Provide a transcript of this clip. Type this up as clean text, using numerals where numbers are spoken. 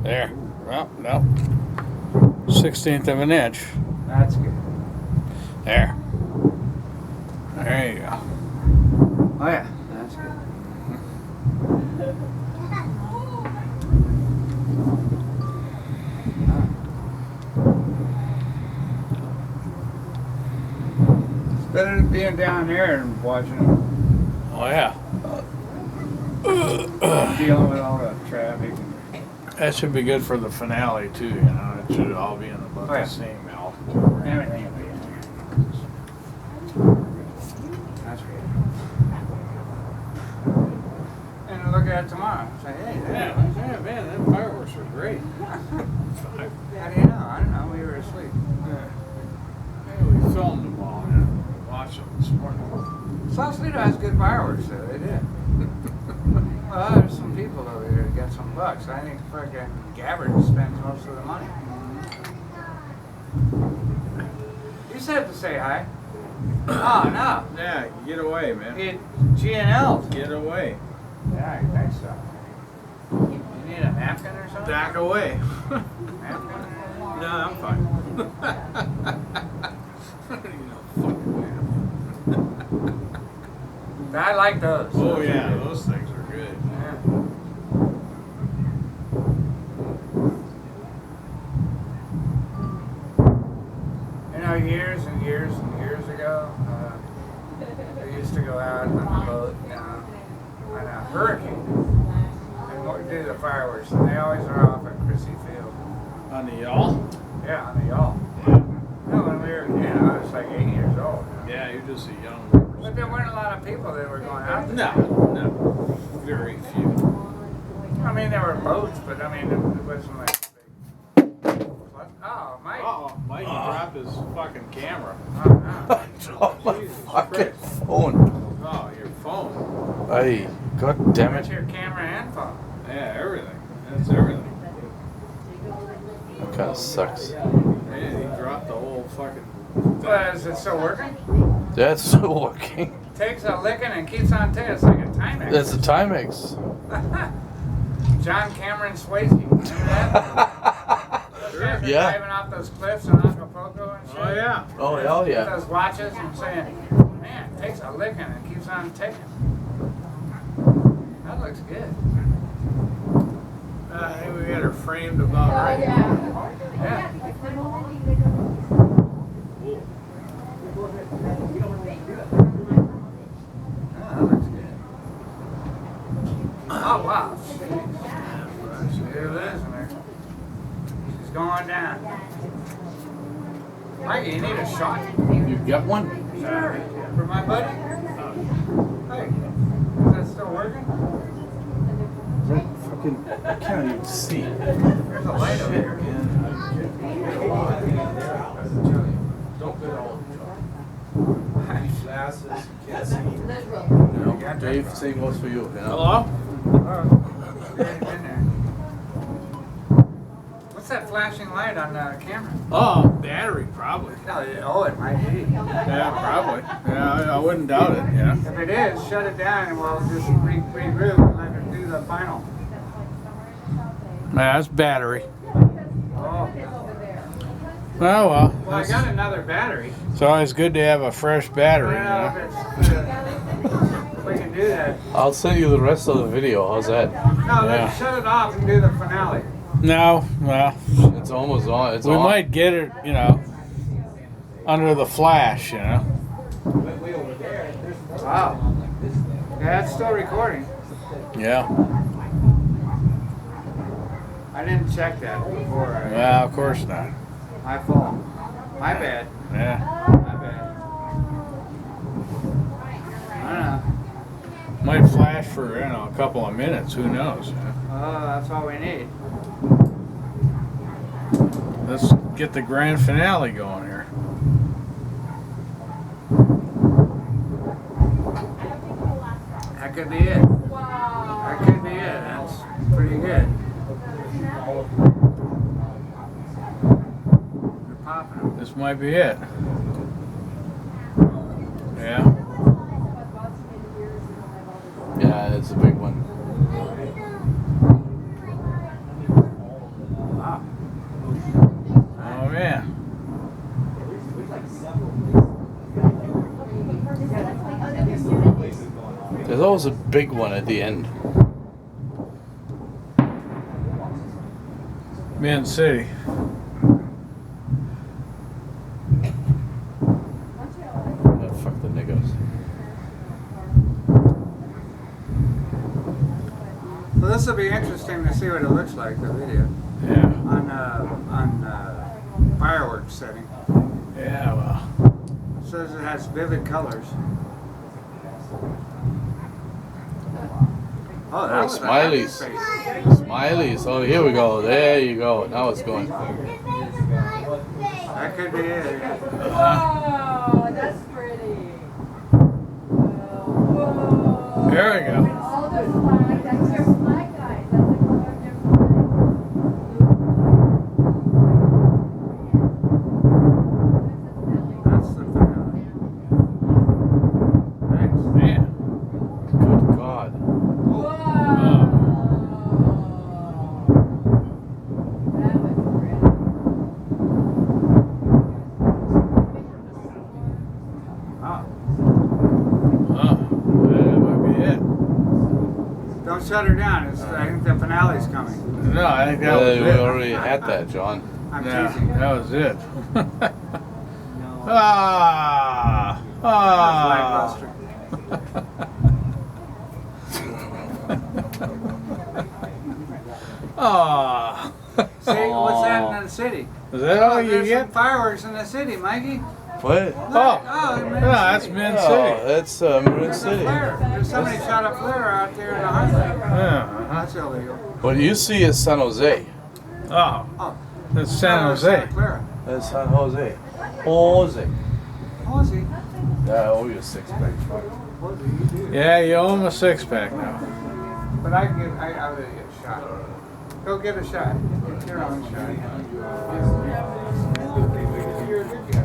There. Well, no. 1/16 of an inch. That's good. There. There you go. Oh yeah, that's good. It's better than being down there and watching them, Oh, yeah. dealing with all the traffic. That should be good for the finale, too, you know. It should all be in about Oh, yeah. the same altitude. Everything will be in there. That's great. And I look at it tomorrow and say, hey, Yeah, man, them fireworks are great. how do you know? I don't know. We were asleep. Yeah, we filmed them all and watched them this morning. Sausalito has good fireworks, though. They did. Well, there's some people over here that got some bucks. I think fucking Gabbard spends most of the money. You said to say hi. Oh, no. Yeah, get away, man. It G&L. Get away. Yeah, I think so. You need a napkin or something? Back away. Napkin? No, I'm fine. I don't need no fucking I like those. Oh, yeah, those things are good. Yeah. You know, years and years and years ago, we used to go out on a boat, you know, on a hurricane, and do the fireworks, and they always are off at Chrissy Field. On the yawl? Yeah, on the yawl. Yeah. No, when we were, you know, I was like 8 years old. Yeah, you're just a young But there weren't a lot of people that were going out there. No. Very few. I mean, there were boats, but I mean, it wasn't like big. Oh, Mike. Uh-oh, Mike dropped his fucking camera. Oh, no. Oh, my Jesus fucking Christ. phone. Oh, your phone. Hey, god damn What's it. your camera and phone? Yeah, everything. That's everything. That kind of sucks. Man, he dropped the whole fucking thing. Well, is it still working? That's still working. Takes a licking and keeps on taking. It's like a Timex. That's a Timex. John Cameron Swayze. Remember that? Those Yeah. driving off those cliffs in Acapulco and shit. Oh, yeah. Oh, hell With yeah. those watches and saying, man, it takes a licking and keeps on ticking. That looks good. I think we got her framed about right. Yeah. Oh, that looks good. Oh, wow. There it is. She's going down. Mikey, you need a shot? You got one? Sure. For my buddy? Hey, is that still working? Fucking, I can't even see. There's a light over here. Glasses, can't see. You know, Dave, same goes for you. You know? Hello? Been there. What's that flashing light on the camera? Oh, battery, probably. Oh, it might be. Yeah, probably. Yeah, I wouldn't doubt it, yeah. If it is, shut it down and we'll just regroup and let her do the final. Yeah, that's battery. Oh. Oh, well. Well, I got another battery. It's always good to have a fresh battery, I you don't know know? if we can do that. I'll send you the rest of the video. How's that? No, Yeah. let's shut it off and do the finale. No, well, It's almost on. It's we on. might get it, you know, under the flash, you know? Wow. Yeah, it's still recording. Yeah. I didn't check that before. Well, of course not. My fault. My bad. Yeah. My bad. I don't know. Might flash for, you know, a couple of minutes. Who knows? You know? Oh, that's all we need. Let's get the grand finale going here. That could be it. That could be it. That's pretty good. You're popping them. This might be it. Yeah. Yeah, it's a big one. There's always a big one at the end. Man City. Yeah, fuck the niggers. So this will be interesting to see what it looks like, the video, Yeah. on fireworks setting. Yeah, well. It says it has vivid colors. Oh, that Oh, was a happy smileys. face. Smileys. Oh, here we go. There you go. Now it's going. That could be it. Yeah. Whoa, that's pretty. Whoa. There we go. All the flag, that's your flag, guys. That's the color of your flag. That's the finale. Thanks. Man. Good God. Whoa. That was pretty. Oh. Oh, that might be it. Don't shut her down. I think the finale's coming. No, I think that was We it. already had that, John. I'm Yeah, teasing you. that was it. Ah! Ah! Lackluster. Ah! See, what's that in the city? Is that all you There's some get? fireworks in the city, Mikey. What? Oh, in yeah, Marin that's City. Min Oh, City. that's Marin There's a City. flare. There's somebody shot a flare out there in the highway. Yeah. uh-huh. That's illegal. What you see is San Jose. Oh, Oh, that's San Jose. Santa Clara. That's San Jose. Jose. Aussie. Yeah, I owe you a six-pack. Aussie, you do. Yeah, you owe him a six-pack now. But I would get a shot. Go get a shot. Get your own shot. You're a good guy.